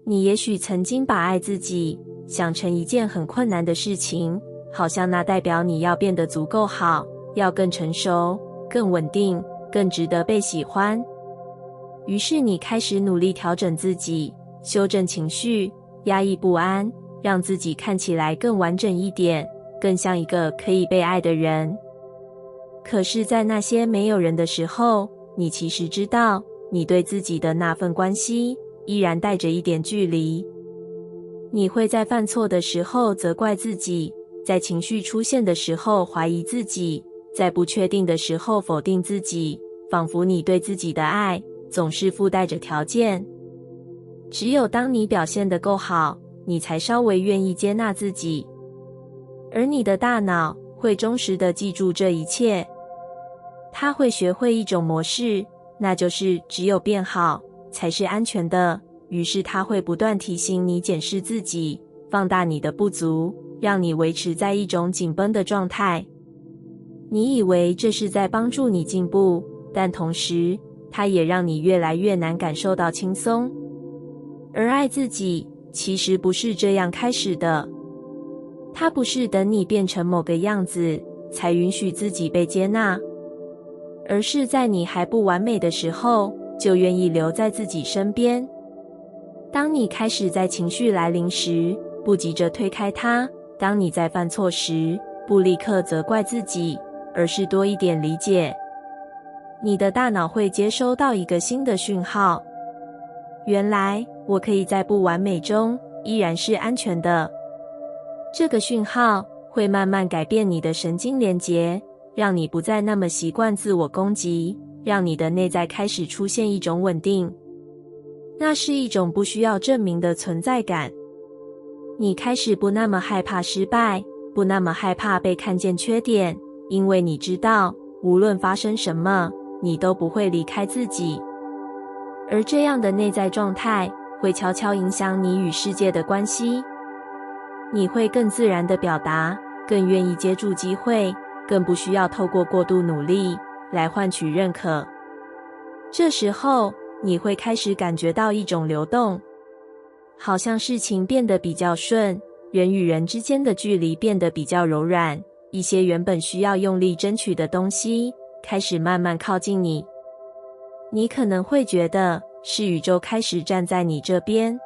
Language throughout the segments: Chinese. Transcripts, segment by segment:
你也许曾经把爱自己想成一件很困难的事情，好像那代表你要变得足够好，要更成熟、更稳定、更值得被喜欢。于是你开始努力调整自己，修正情绪，压抑不安，让自己看起来更完整一点，更像一个可以被爱的人。可是在那些没有人的时候，你其实知道，你对自己的那份关系依然带着一点距离。你会在犯错的时候责怪自己，在情绪出现的时候怀疑自己，在不确定的时候否定自己，仿佛你对自己的爱总是附带着条件。只有当你表现得够好，你才稍微愿意接纳自己。而你的大脑会忠实地记住这一切，它会学会一种模式，那就是只有变好才是安全的。于是它会不断提醒你检视自己，放大你的不足，让你维持在一种紧绷的状态。你以为这是在帮助你进步，但同时它也让你越来越难感受到轻松。而爱自己其实不是这样开始的，它不是等你变成某个样子才允许自己被接纳，而是在你还不完美的时候就愿意留在自己身边。当你开始在情绪来临时不急着推开它，当你在犯错时不立刻责怪自己，而是多一点理解，你的大脑会接收到一个新的讯号，原来我可以在不完美中依然是安全的。这个讯号会慢慢改变你的神经连结，让你不再那么习惯自我攻击，让你的内在开始出现一种稳定。那是一种不需要证明的存在感。你开始不那么害怕失败，不那么害怕被看见缺点，因为你知道，无论发生什么，你都不会离开自己。而这样的内在状态会悄悄影响你与世界的关系。你会更自然地表达，更愿意接住机会，更不需要透过过度努力来换取认可。这时候，你会开始感觉到一种流动，好像事情变得比较顺，人与人之间的距离变得比较柔软，一些原本需要用力争取的东西开始慢慢靠近你。你可能会觉得是宇宙开始站在你这边，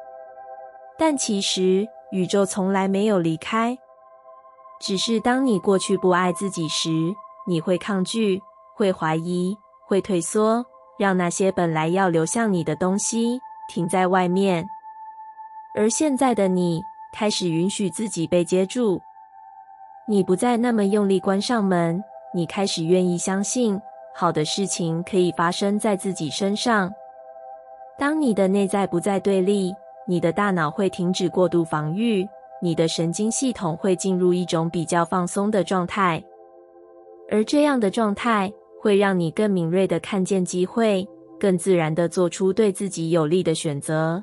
但其实宇宙从来没有离开，只是当你过去不爱自己时，你会抗拒，会怀疑，会退缩，让那些本来要流向你的东西停在外面。而现在的你开始允许自己被接住，你不再那么用力关上门，你开始愿意相信好的事情可以发生在自己身上。当你的内在不再对立，你的大脑会停止过度防御，你的神经系统会进入一种比较放松的状态。而这样的状态会让你更敏锐地看见机会，更自然地做出对自己有利的选择。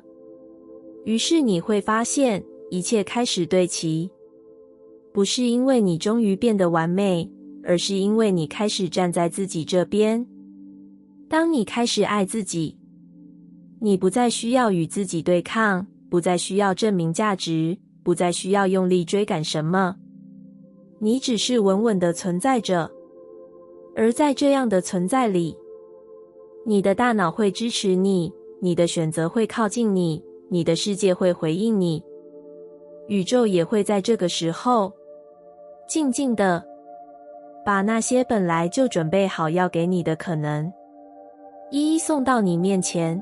于是你会发现，一切开始对齐，不是因为你终于变得完美，而是因为你开始站在自己这边。当你开始爱自己，你不再需要与自己对抗，不再需要证明价值，不再需要用力追赶什么，你只是稳稳地存在着。而在这样的存在里，你的大脑会支持你，你的选择会靠近你，你的世界会回应你，宇宙也会在这个时候静静地把那些本来就准备好要给你的可能一一送到你面前，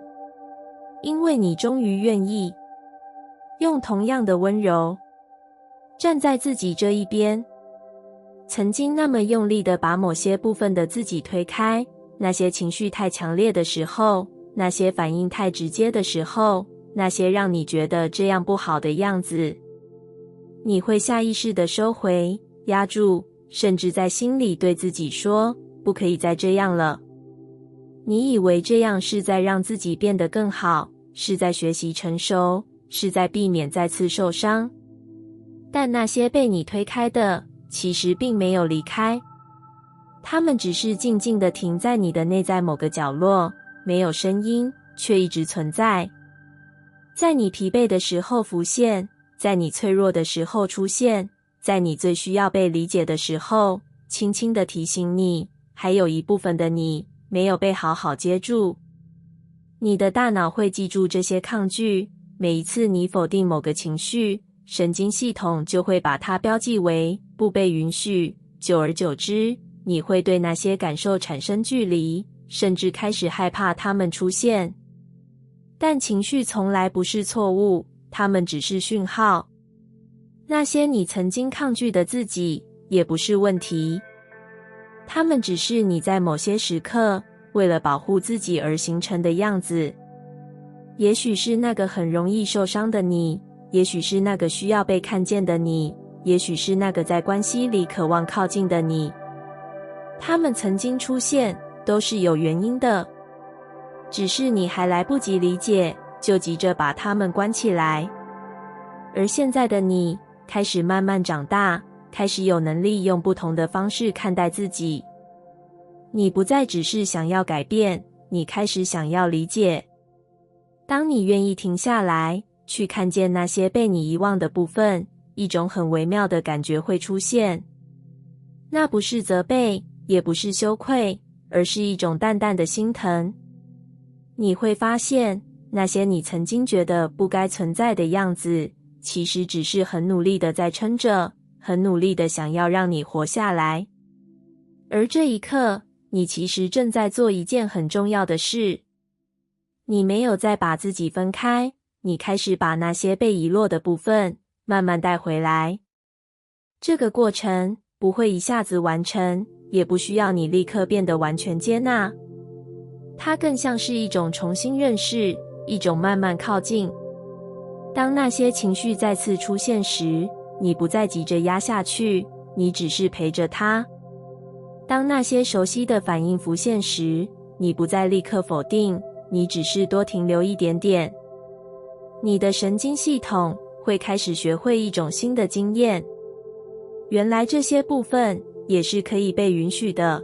因为你终于愿意用同样的温柔站在自己这一边。曾经那么用力地把某些部分的自己推开，那些情绪太强烈的时候，那些反应太直接的时候，那些让你觉得这样不好的样子，你会下意识地收回，压住，甚至在心里对自己说，不可以再这样了。你以为这样是在让自己变得更好，是在学习成熟，是在避免再次受伤。但那些被你推开的，其实并没有离开，它们只是静静地停在你的内在某个角落，没有声音，却一直存在。在你疲惫的时候浮现，在你脆弱的时候出现，在你最需要被理解的时候，轻轻地提醒你，还有一部分的你没有被好好接住。你的大脑会记住这些抗拒，每一次你否定某个情绪，神经系统就会把它标记为不被允许。久而久之，你会对那些感受产生距离，甚至开始害怕它们出现。但情绪从来不是错误，它们只是讯号。那些你曾经抗拒的自己，也不是问题。它们只是你在某些时刻为了保护自己而形成的样子。也许是那个很容易受伤的你，也许是那个需要被看见的你，也许是那个在关系里渴望靠近的你。它们曾经出现，都是有原因的。只是你还来不及理解，就急着把它们关起来。而现在的你，开始慢慢长大，开始有能力用不同的方式看待自己。你不再只是想要改变，你开始想要理解。当你愿意停下来，去看见那些被你遗忘的部分，一种很微妙的感觉会出现。那不是责备，也不是羞愧，而是一种淡淡的心疼。你会发现，那些你曾经觉得不该存在的样子，其实只是很努力的在撑着，很努力的想要让你活下来。而这一刻，你其实正在做一件很重要的事。你没有再把自己分开，你开始把那些被遗落的部分慢慢带回来。这个过程不会一下子完成，也不需要你立刻变得完全接纳。它更像是一种重新认识，一种慢慢靠近。当那些情绪再次出现时，你不再急着压下去，你只是陪着它。当那些熟悉的反应浮现时，你不再立刻否定，你只是多停留一点点。你的神经系统会开始学会一种新的经验。原来这些部分也是可以被允许的。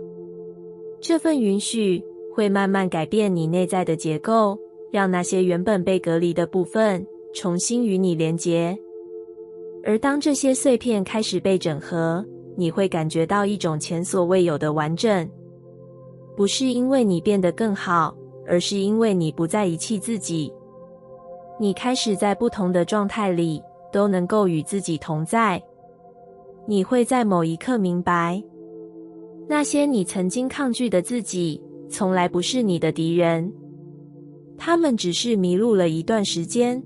这份允许会慢慢改变你内在的结构，让那些原本被隔离的部分重新与你连结。而当这些碎片开始被整合，你会感觉到一种前所未有的完整。不是因为你变得更好，而是因为你不再遗弃自己。你开始在不同的状态里都能够与自己同在。你会在某一刻明白，那些你曾经抗拒的自己从来不是你的敌人，他们只是迷路了一段时间。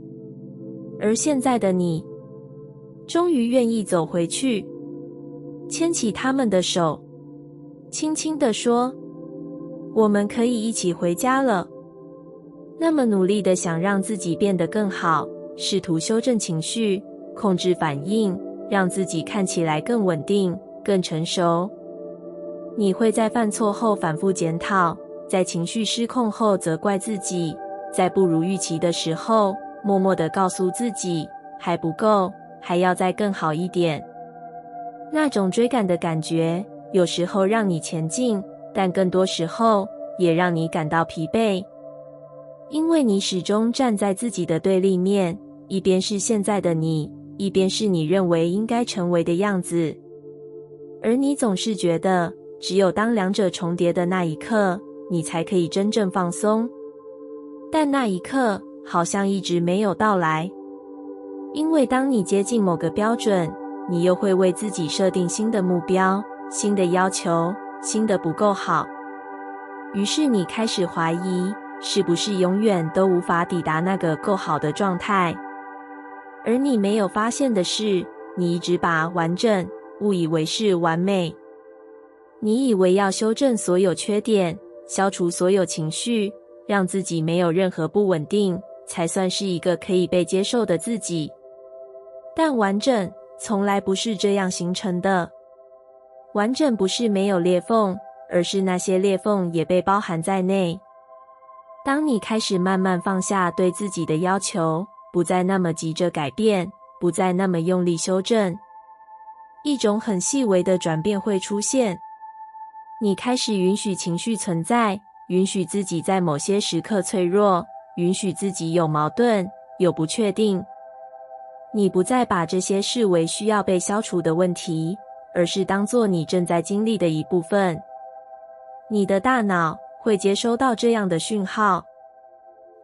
而现在的你，终于愿意走回去，牵起他们的手，轻轻地说：我们可以一起回家了。那么努力地想让自己变得更好，试图修正情绪，控制反应，让自己看起来更稳定，更成熟。你会在犯错后反复检讨，在情绪失控后责怪自己，在不如预期的时候默默地告诉自己还不够，还要再更好一点。那种追赶的感觉有时候让你前进，但更多时候也让你感到疲惫。因为你始终站在自己的对立面，一边是现在的你，一边是你认为应该成为的样子。而你总是觉得，只有当两者重叠的那一刻，你才可以真正放松。但那一刻好像一直没有到来。因为当你接近某个标准，你又会为自己设定新的目标、新的要求、新的不够好。于是你开始怀疑，是不是永远都无法抵达那个够好的状态。而你没有发现的是，你一直把完整误以为是完美。你以为要修正所有缺点，消除所有情绪，让自己没有任何不稳定，才算是一个可以被接受的自己。但完整从来不是这样形成的。完整不是没有裂缝，而是那些裂缝也被包含在内。当你开始慢慢放下对自己的要求，不再那么急着改变，不再那么用力修正，一种很细微的转变会出现。你开始允许情绪存在，允许自己在某些时刻脆弱，允许自己有矛盾，有不确定。你不再把这些视为需要被消除的问题，而是当作你正在经历的一部分。你的大脑会接收到这样的讯号：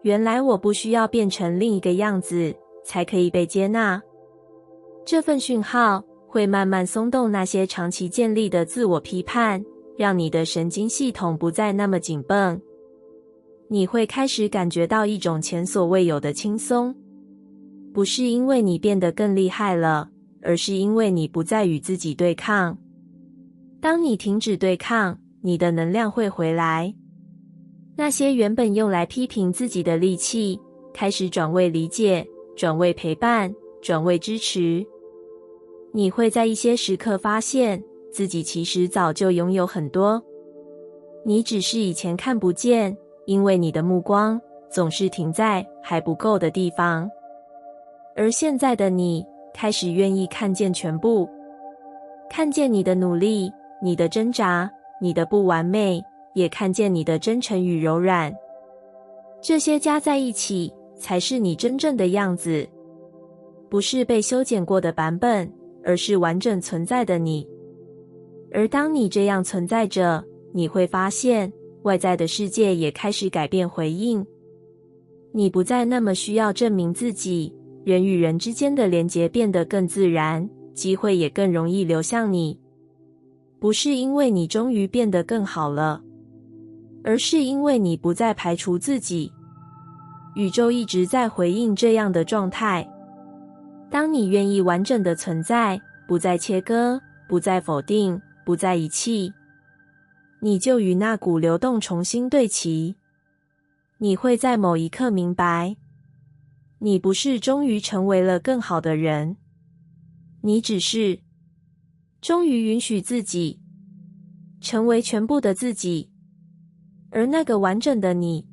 原来我不需要变成另一个样子才可以被接纳。这份讯号会慢慢松动那些长期建立的自我批判，让你的神经系统不再那么紧绷。你会开始感觉到一种前所未有的轻松，不是因为你变得更厉害了，而是因为你不再与自己对抗。当你停止对抗，你的能量会回来。那些原本用来批评自己的力气，开始转为理解，转为陪伴，转为支持。你会在一些时刻发现，自己其实早就拥有很多，你只是以前看不见，因为你的目光总是停在还不够的地方。而现在的你，开始愿意看见全部，看见你的努力，你的挣扎，你的不完美，也看见你的真诚与柔软。这些加在一起，才是你真正的样子，不是被修剪过的版本，而是完整存在的你。而当你这样存在着，你会发现外在的世界也开始改变回应。你不再那么需要证明自己，人与人之间的连结变得更自然，机会也更容易流向你。不是因为你终于变得更好了，而是因为你不再排除自己。宇宙一直在回应这样的状态。当你愿意完整的存在，不再切割，不再否定，不再遗弃，你就与那股流动重新对齐。你会在某一刻明白，你不是终于成为了更好的人，你只是终于允许自己成为全部的自己。而那个完整的你，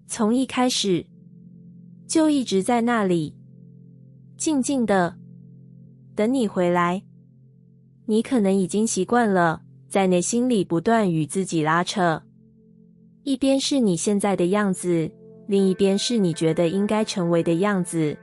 从一开始就一直在那里，静静的等你回来。你可能已经习惯了在内心里不断与自己拉扯，一边是你现在的样子，另一边是你觉得应该成为的样子。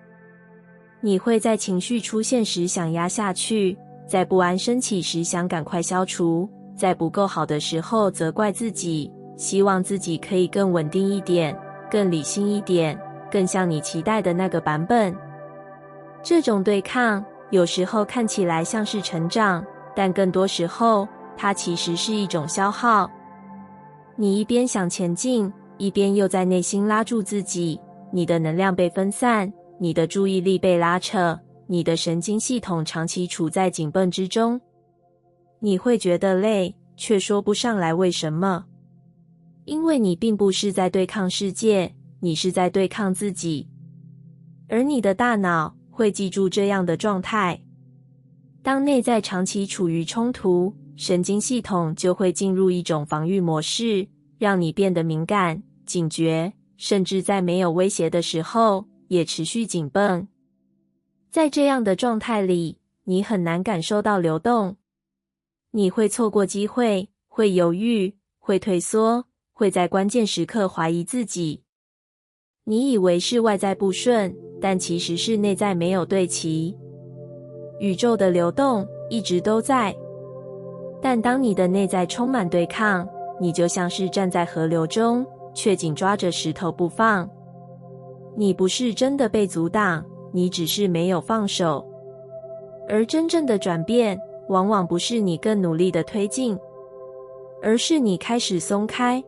你会在情绪出现时想压下去，在不安升起时想赶快消除，在不够好的时候责怪自己，希望自己可以更稳定一点，更理性一点，更像你期待的那个版本。这种对抗有时候看起来像是成长，但更多时候它其实是一种消耗。你一边想前进，一边又在内心拉住自己，你的能量被分散，你的注意力被拉扯，你的神经系统长期处在紧绷之中。你会觉得累，却说不上来为什么。因为你并不是在对抗世界，你是在对抗自己。而你的大脑会记住这样的状态。当内在长期处于冲突，神经系统就会进入一种防御模式，让你变得敏感、警觉，甚至在没有威胁的时候也持续紧绷。在这样的状态里，你很难感受到流动。你会错过机会，会犹豫，会退缩，会在关键时刻怀疑自己。你以为是外在不顺，但其实是内在没有对齐。宇宙的流动一直都在，但当你的内在充满对抗，你就像是站在河流中，却紧抓着石头不放。你不是真的被阻挡，你只是没有放手。而真正的转变，往往不是你更努力的推进，而是你开始松开。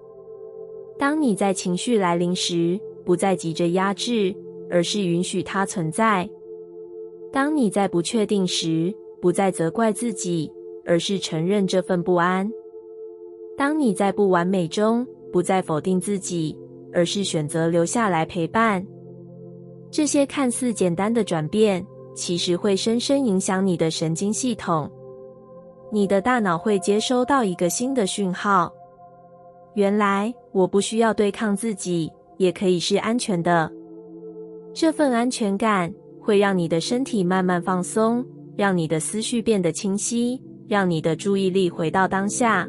当你在情绪来临时，不再急着压制，而是允许它存在。当你在不确定时，不再责怪自己，而是承认这份不安。当你在不完美中，不再否定自己，而是选择留下来陪伴。这些看似简单的转变，其实会深深影响你的神经系统。你的大脑会接收到一个新的讯号：原来我不需要对抗自己，也可以是安全的。这份安全感会让你的身体慢慢放松，让你的思绪变得清晰，让你的注意力回到当下。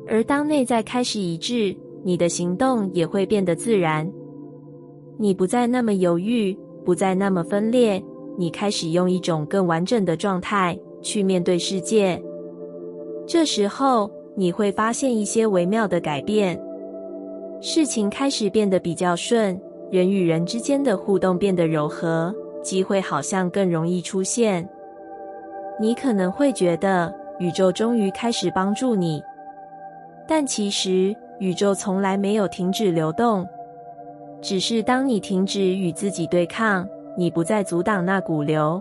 而当内在开始一致，你的行动也会变得自然。你不再那么犹豫，不再那么分裂，你开始用一种更完整的状态去面对世界。这时候，你会发现一些微妙的改变，事情开始变得比较顺，人与人之间的互动变得柔和，机会好像更容易出现。你可能会觉得宇宙终于开始帮助你，但其实宇宙从来没有停止流动，只是当你停止与自己对抗，你不再阻挡那股流，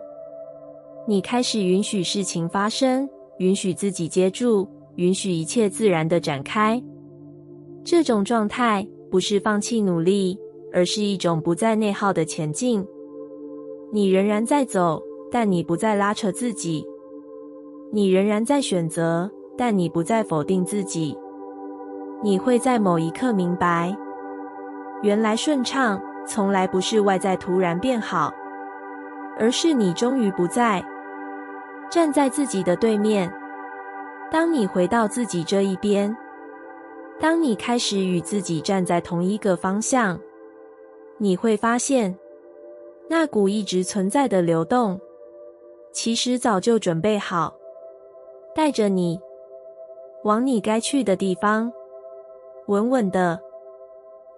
你开始允许事情发生，允许自己接住，允许一切自然地展开。这种状态不是放弃努力，而是一种不再内耗的前进。你仍然在走，但你不再拉扯自己。你仍然在选择，但你不再否定自己。你会在某一刻明白，原来顺畅从来不是外在突然变好，而是你终于不再站在自己的对面。当你回到自己这一边，当你开始与自己站在同一个方向，你会发现，那股一直存在的流动，其实早就准备好，带着你往你该去的地方，稳稳地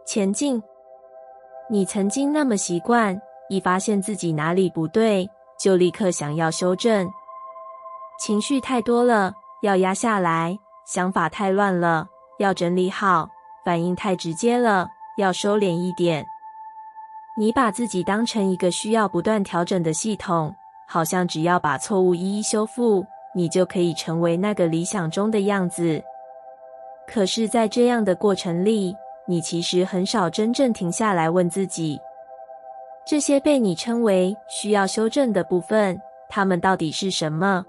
前进。你曾经那么习惯，一发现自己哪里不对，就立刻想要修正。情绪太多了，要压下来；想法太乱了，要整理好；反应太直接了，要收敛一点。你把自己当成一个需要不断调整的系统，好像只要把错误一一修复，你就可以成为那个理想中的样子。可是在这样的过程里，你其实很少真正停下来问自己，这些被你称为需要修正的部分，它们到底是什么？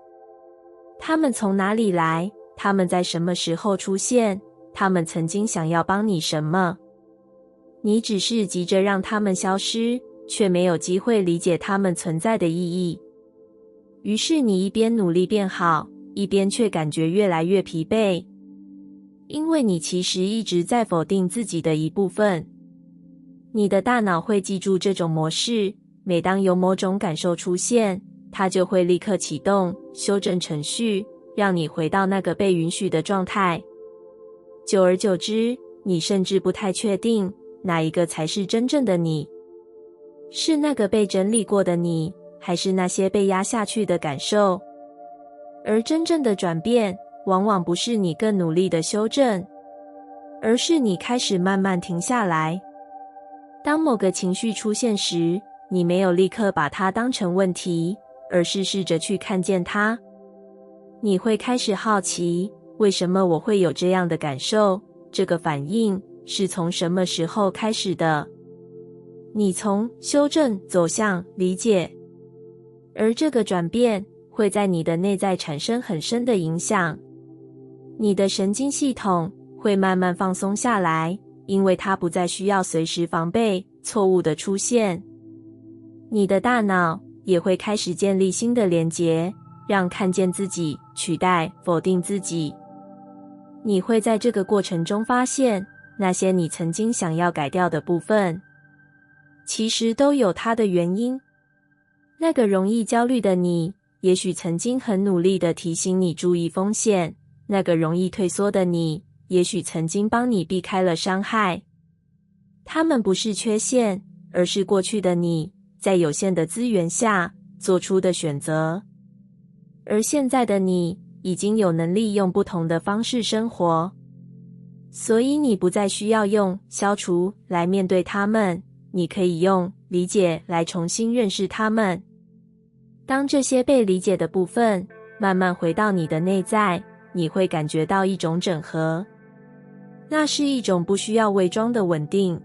它们从哪里来？它们在什么时候出现？它们曾经想要帮你什么？你只是急着让它们消失，却没有机会理解它们存在的意义。于是你一边努力变好，一边却感觉越来越疲惫，因为你其实一直在否定自己的一部分。你的大脑会记住这种模式，每当有某种感受出现，它就会立刻启动修正程序，让你回到那个被允许的状态。久而久之，你甚至不太确定哪一个才是真正的你，是那个被整理过的你，还是那些被压下去的感受。而真正的转变往往不是你更努力的修正，而是你开始慢慢停下来。当某个情绪出现时，你没有立刻把它当成问题，而是试着去看见它。你会开始好奇，为什么我会有这样的感受？这个反应是从什么时候开始的？你从修正走向理解，而这个转变会在你的内在产生很深的影响。你的神经系统会慢慢放松下来，因为它不再需要随时防备错误的出现。你的大脑也会开始建立新的连结，让看见自己取代否定自己。你会在这个过程中发现，那些你曾经想要改掉的部分，其实都有它的原因。那个容易焦虑的你，也许曾经很努力地提醒你注意风险；那个容易退缩的你，也许曾经帮你避开了伤害。它们不是缺陷，而是过去的你在有限的资源下做出的选择。而现在的你已经有能力用不同的方式生活，所以你不再需要用消除来面对它们，你可以用理解来重新认识它们。当这些被理解的部分慢慢回到你的内在，你会感觉到一种整合，那是一种不需要伪装的稳定。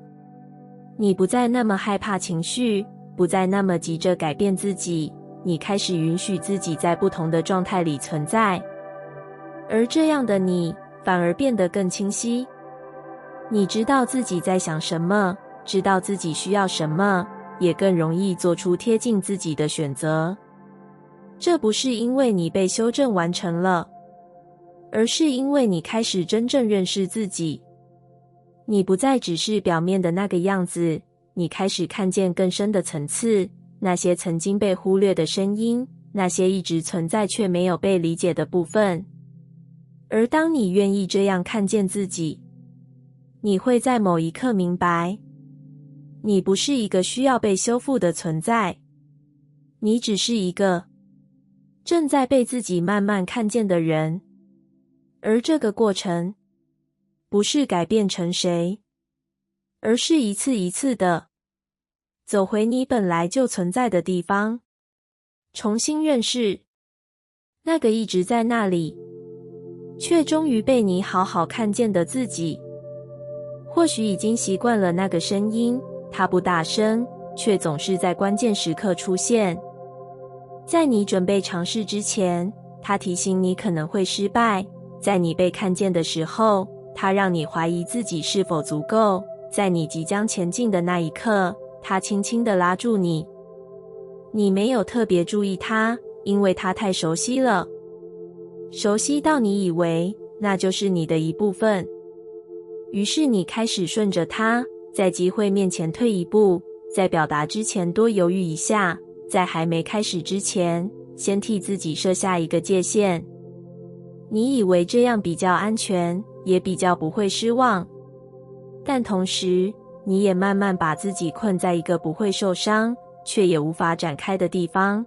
你不再那么害怕情绪，不再那么急着改变自己，你开始允许自己在不同的状态里存在，而这样的你反而变得更清晰。你知道自己在想什么，知道自己需要什么，也更容易做出贴近自己的选择。这不是因为你被修正完成了，而是因为你开始真正认识自己。你不再只是表面的那个样子，你开始看见更深的层次，那些曾经被忽略的声音，那些一直存在却没有被理解的部分。而当你愿意这样看见自己，你会在某一刻明白，你不是一个需要被修复的存在，你只是一个正在被自己慢慢看见的人。而这个过程不是改变成谁，而是一次一次的走回你本来就存在的地方，重新认识那个一直在那里却终于被你好好看见的自己。或许已经习惯了那个声音，它不大声，却总是在关键时刻出现。在你准备尝试之前，它提醒你可能会失败；在你被看见的时候，它让你怀疑自己是否足够；在你即将前进的那一刻，它轻轻地拉住你。你没有特别注意它，因为它太熟悉了，熟悉到你以为那就是你的一部分。于是你开始顺着它，在机会面前退一步，在表达之前多犹豫一下，在还没开始之前，先替自己设下一个界限。你以为这样比较安全，也比较不会失望，但同时，你也慢慢把自己困在一个不会受伤，却也无法展开的地方。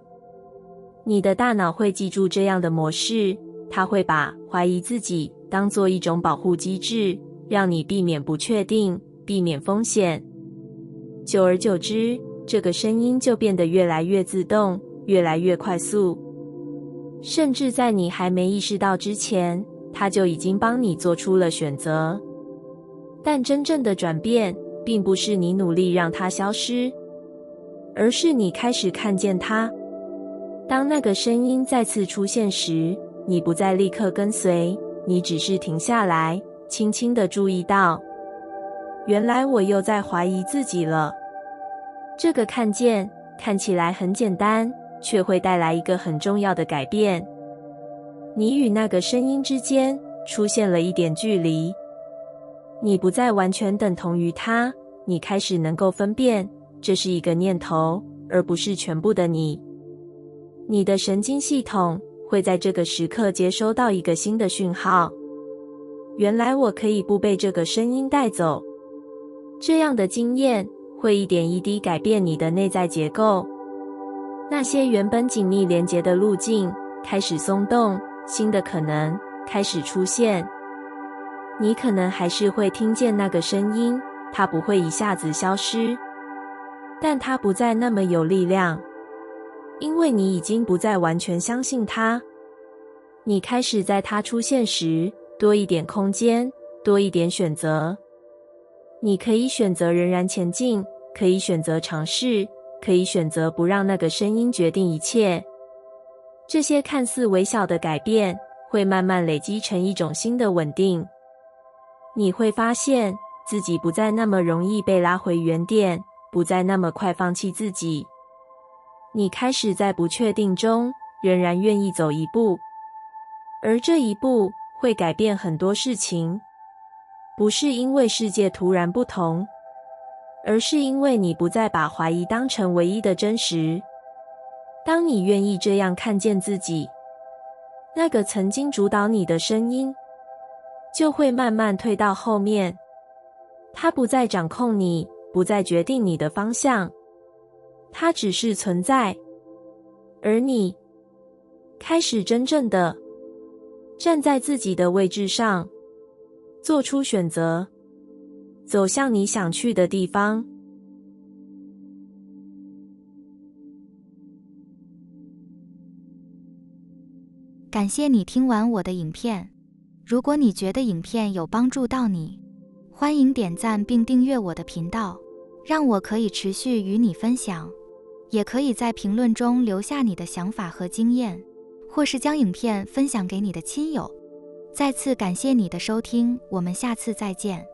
你的大脑会记住这样的模式，它会把怀疑自己当作一种保护机制，让你避免不确定，避免风险。久而久之，这个声音就变得越来越自动，越来越快速，甚至在你还没意识到之前，它就已经帮你做出了选择。但真正的转变，并不是你努力让它消失，而是你开始看见它。当那个声音再次出现时，你不再立刻跟随，你只是停下来，轻轻地注意到，原来我又在怀疑自己了。这个看见看起来很简单，却会带来一个很重要的改变。你与那个声音之间出现了一点距离，你不再完全等同于它，你开始能够分辨，这是一个念头，而不是全部的你。你的神经系统会在这个时刻接收到一个新的讯号，原来我可以不被这个声音带走。这样的经验会一点一滴改变你的内在结构，那些原本紧密连结的路径开始松动，新的可能开始出现。你可能还是会听见那个声音，它不会一下子消失，但它不再那么有力量，因为你已经不再完全相信它。你开始在它出现时多一点空间，多一点选择。你可以选择仍然前进，可以选择尝试，可以选择不让那个声音决定一切。这些看似微小的改变，会慢慢累积成一种新的稳定。你会发现自己不再那么容易被拉回原点，不再那么快放弃自己。你开始在不确定中，仍然愿意走一步，而这一步会改变很多事情。不是因为世界突然不同，而是因为你不再把怀疑当成唯一的真实。当你愿意这样看见自己，那个曾经主导你的声音就会慢慢退到后面，它不再掌控你，不再决定你的方向，它只是存在，而你开始真正的站在自己的位置上，做出选择，走向你想去的地方。感谢你听完我的影片。如果你觉得影片有帮助到你，欢迎点赞并订阅我的频道，让我可以持续与你分享。也可以在评论中留下你的想法和经验，或是将影片分享给你的亲友。再次感谢你的收听，我们下次再见。